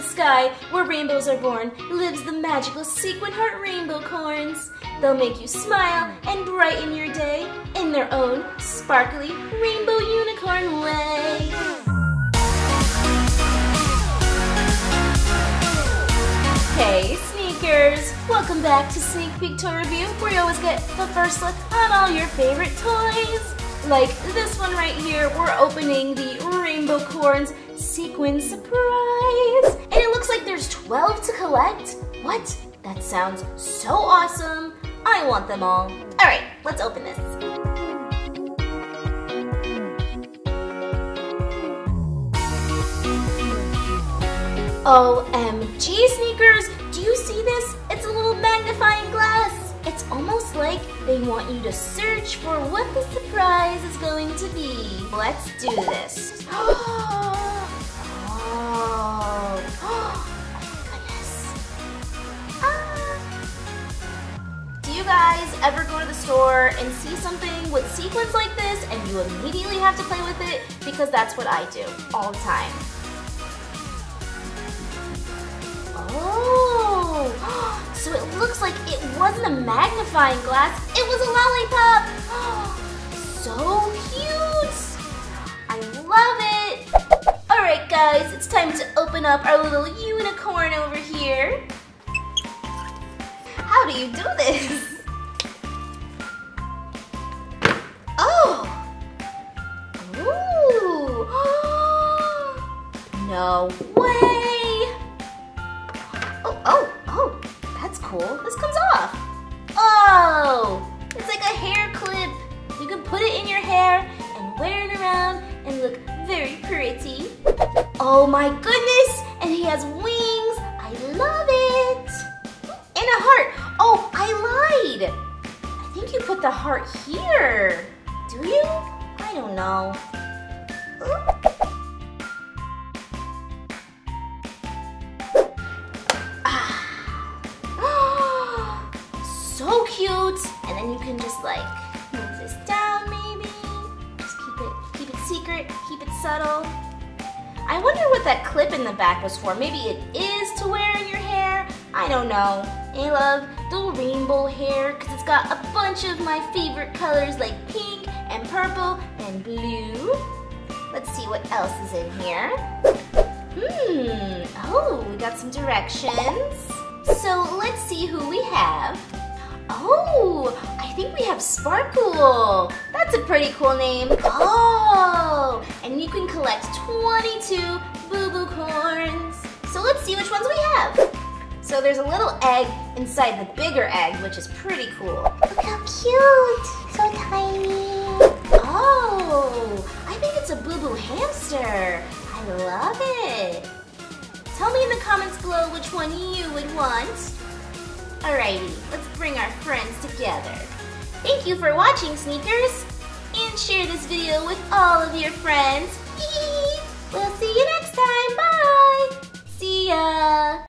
sky, where rainbows are born, lives the magical Sequin Heart Rainbocorns. They'll make you smile and brighten your day in their own sparkly rainbow unicorn way. Hey sneakers! Welcome back to Sneak Peek Toy Review, where you always get the first look on all your favorite toys. Like this one right here, we're opening the Rainbocorns Sequin Surprise. And it looks like there's 12 to collect. What? That sounds so awesome. I want them all. All right, let's open this. OMG sneakers, do you see this? It's a little magnifying glass. It's almost like they want you to search for what the surprise is going to be. Let's do this. Oh my goodness. Do you guys ever go to the store and see something with sequins like this and you immediately have to play with it? Because that's what I do all the time. Oh, so it looks like it wasn't a magnifying glass, it was a lollipop. So cute. I love it. All right, guys, it's time to open up our little unicorn over here. How do you do this? Oh. Ooh. No way. Oh, that's cool. This comes off. Oh, it's like a hair clip. You can put it in your hair and wear it around and look very pretty. Oh my goodness, and he has wings. I love it. And a heart. Oh, I lied. I think you put the heart here. Do you? I don't know. So cute, and then you can just like move this down maybe. Just keep it secret, keep it subtle. I wonder what that clip in the back was for. Maybe it is to wear in your hair. I don't know. I love the rainbow hair because it's got a bunch of my favorite colors like pink and purple and blue. Let's see what else is in here. Oh, we got some directions. So let's see who we have. Oh, I think we have Sparkle. That's a pretty cool name. Oh, and you can collect 22 boo-boo corns. So let's see which ones we have. So there's a little egg inside the bigger egg, which is pretty cool. Look how cute. So tiny. Oh, I think it's a boo-boo hamster. I love it. Tell me in the comments below which one you would want. Alrighty, let's bring our friends together. Thank you for watching, sneakers. And share this video with all of your friends. We'll see you next time. Bye. See ya.